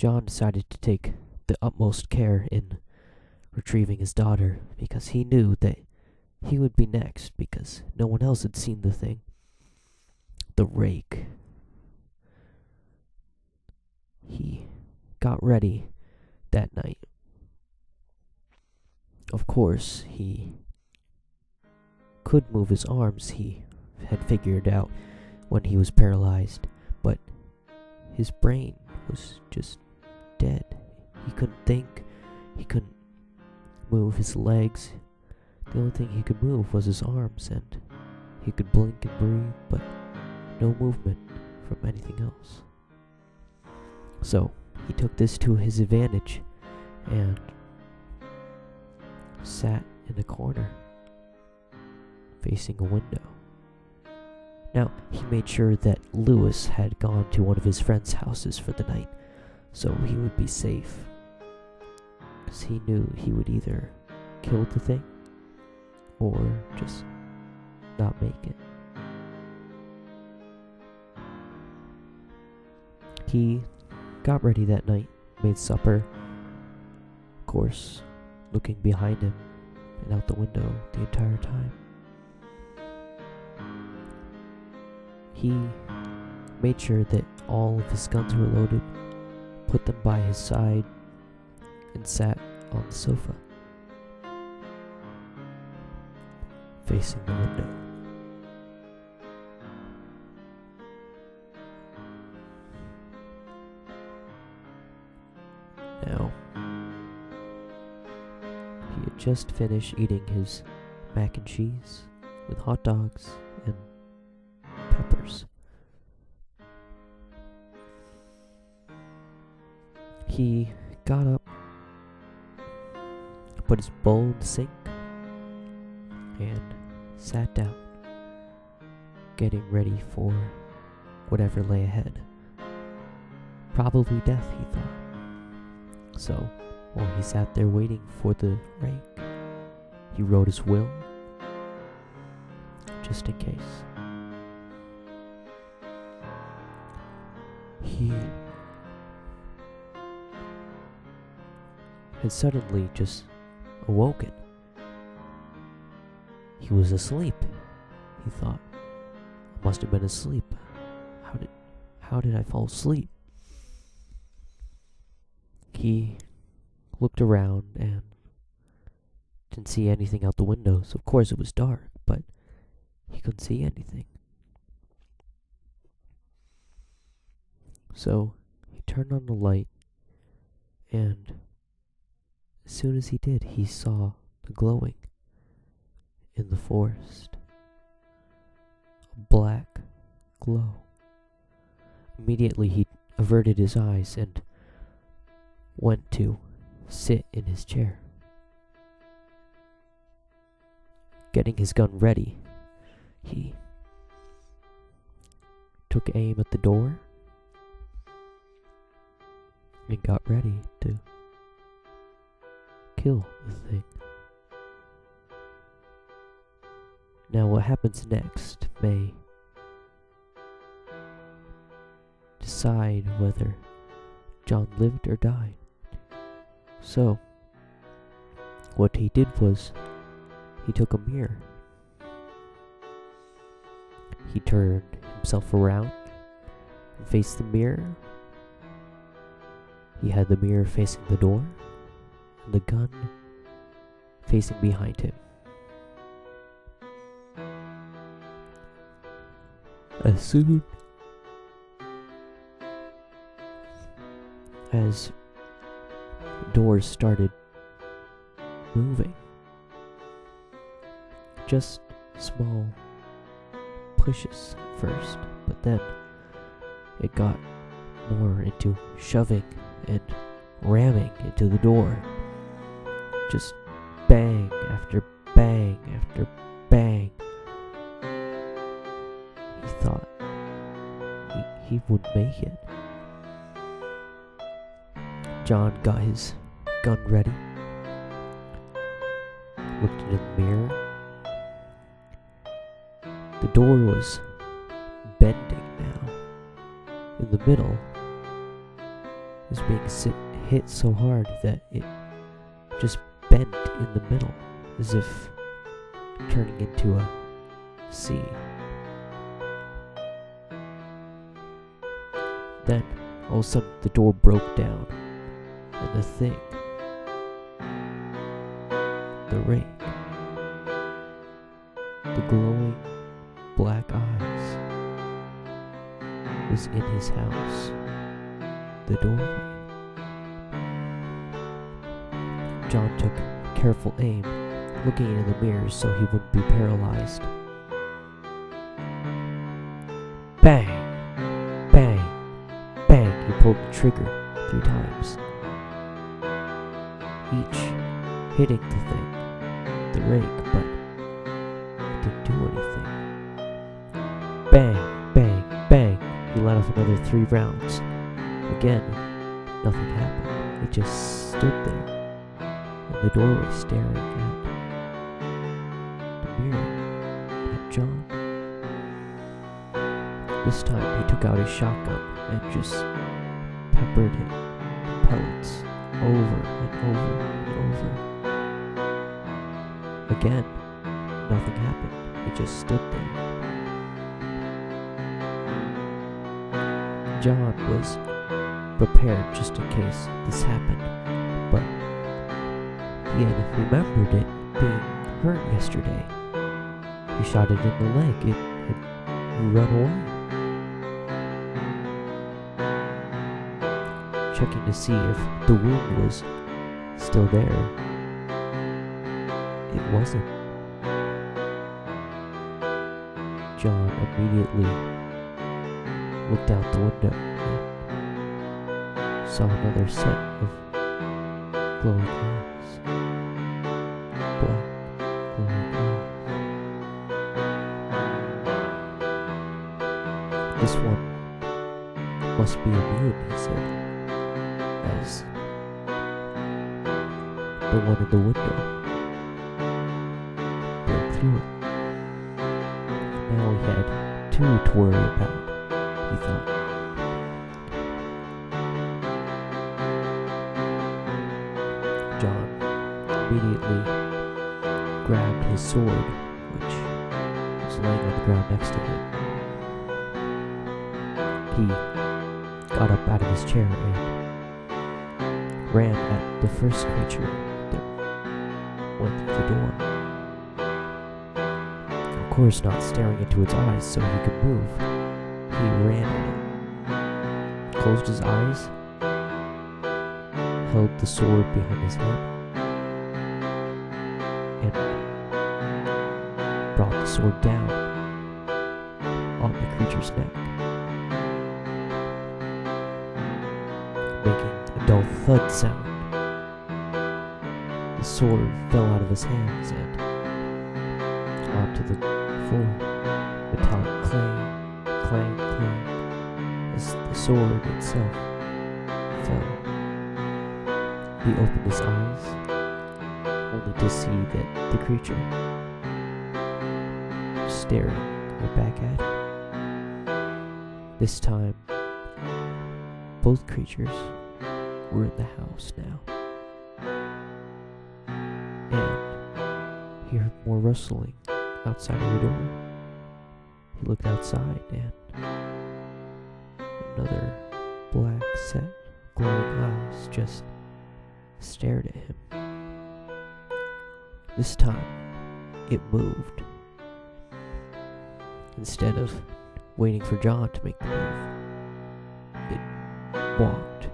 John decided to take the utmost care in retrieving his daughter because he knew that he would be next because no one else had seen the thing. The rake. He got ready that night. Of course, he could move his arms, he had figured out when he was paralyzed, but his brain was just dead. He couldn't think, he couldn't move his legs. The only thing he could move was his arms, and he could blink and breathe, but no movement from anything else. So he took this to his advantage and sat in a corner facing a window. Now, he made sure that Lewis had gone to one of his friends' houses for the night, so he would be safe. Because he knew he would either kill the thing or just not make it. He got ready that night, made supper, of course, looking behind him and out the window the entire time. He made sure that all of his guns were loaded, put them by his side, and sat on the sofa, facing the window. Now, he had just finished eating his mac and cheese with hot dogs and peppers. He got up, put his bowl in the sink, and sat down, getting ready for whatever lay ahead. Probably death, he thought. So, while he sat there waiting for the rake, he wrote his will, just in case. He had suddenly just awoken. He was asleep, he thought. I must have been asleep. How did I fall asleep? He looked around and didn't see anything out the windows. Of course it was dark, but he couldn't see anything. So he turned on the light, and as soon as he did, he saw the glowing in the forest. A black glow. Immediately he averted his eyes and went to sit in his chair. Getting his gun ready, he took aim at the door and got ready to kill the thing. Now what happens next may decide whether John lived or died. So, what he did was, he took a mirror. He turned himself around and faced the mirror. He had the mirror facing the door, and the gun facing behind him. As soon as doors started moving, just small pushes first, but then it got more into shoving and ramming into the door. Just bang after bang after bang. He thought he would make it. John got his gun ready, looked in the mirror. The door was bending now. In the middle, was being hit so hard that it just bent in the middle, as if turning into a C. Then, all of a sudden, the door broke down, and the thing, the rake, the glowing black eyes, was in his house, the doorway. John took careful aim, looking into the mirrors so he wouldn't be paralyzed. Bang! Bang! Bang! He pulled the trigger 3 times, each hitting the thing, the rake, but it didn't do anything. Bang! Bang! Bang! He let off another 3 rounds. Again, nothing happened. It just stood there in the doorway staring at the mirror, at John. This time he took out his shotgun and just peppered it with pellets over and over and over. Again, nothing happened. It just stood there. John was prepared just in case this happened, but he had remembered it being hurt yesterday. He shot it in the leg. It had run away. Checking to see if the wound was still there. It wasn't. John immediately looked out the window and saw another set of glowing eyes. Black glowing eyes. This one must be immune, he said, as the one in the window broke through it. Now he had 2 to worry about, he thought. John immediately grabbed his sword, which was laying on the ground next to him. He got up out of his chair and ran at the first creature that went through the door. Of course, not staring into its eyes so he could move. He ran at it, closed his eyes, held the sword behind his head, and brought the sword down on the creature's neck, making a dull thud sound. The sword fell out of his hands and onto the floor. Metallic clang, clang, clang, as the sword itself fell. He opened his eyes, only to see that the creature was staring right back at him. This time, both creatures were in the house now. And he heard more rustling outside of the door. He looked outside and another black set, glowing eyes just stared at him. This time, it moved. Instead of waiting for John to make the move, it walked,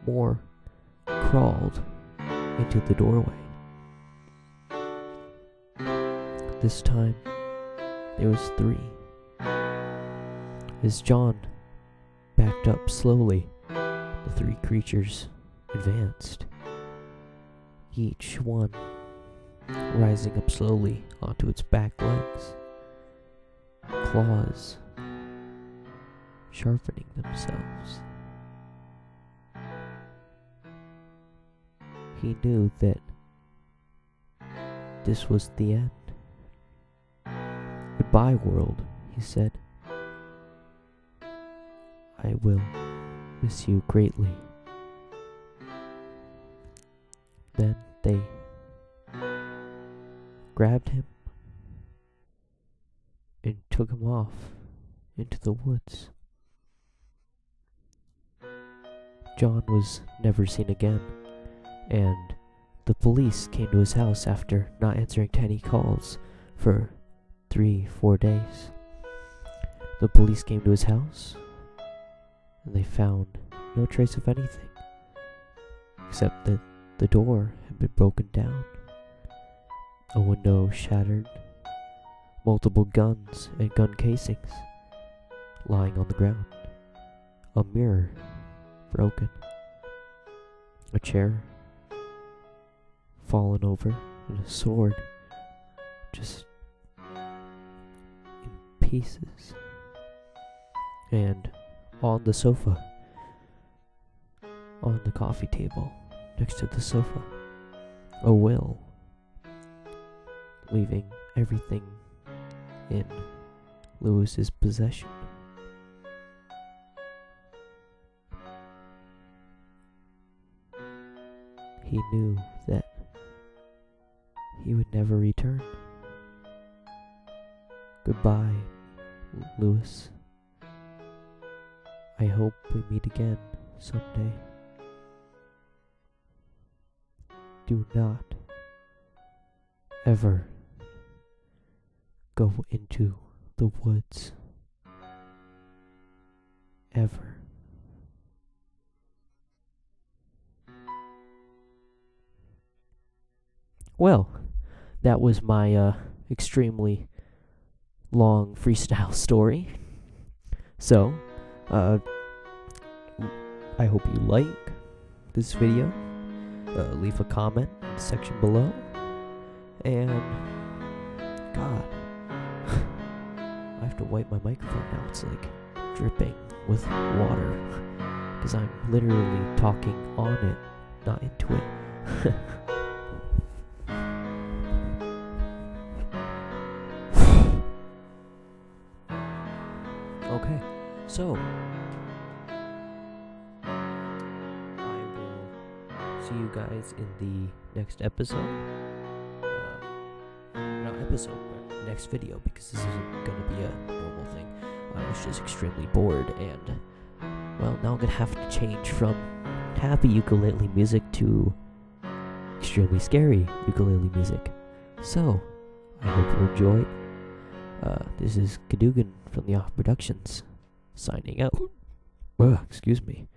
more crawled into the doorway. This time, there was 3. As John backed up slowly, the 3 creatures advanced, each one rising up slowly onto its back legs, claws sharpening themselves. He knew that this was the end. Goodbye, world, he said. I will miss you greatly." Then they grabbed him and took him off into the woods. John was never seen again, and the police came to his house after not answering to any calls for 3-4 days. The police came to his house, and they found no trace of anything, except that the door had been broken down, a window shattered, multiple guns and gun casings lying on the ground, a mirror broken, a chair fallen over, and a sword just in pieces. And on the sofa, on the coffee table next to the sofa, a will, leaving everything in Lewis's possession. He knew that he would never return. Goodbye, Lewis. I hope we meet again someday. Do not ever go into the woods. Ever. Well, that was my extremely long freestyle story. So, I hope you like this video. Leave a comment in the section below. And, God, I have to wipe my microphone now. It's like dripping with water, because I'm literally talking on it, not into it. Okay, so I will see you guys in the next episode. Not episode, but next video, because this isn't going to be a normal thing. I was just extremely bored, and, well, now I'm going to have to change from happy ukulele music to extremely scary ukulele music. So, I hope you enjoyed. This is Kadugan from the Off Productions, signing out. Excuse me.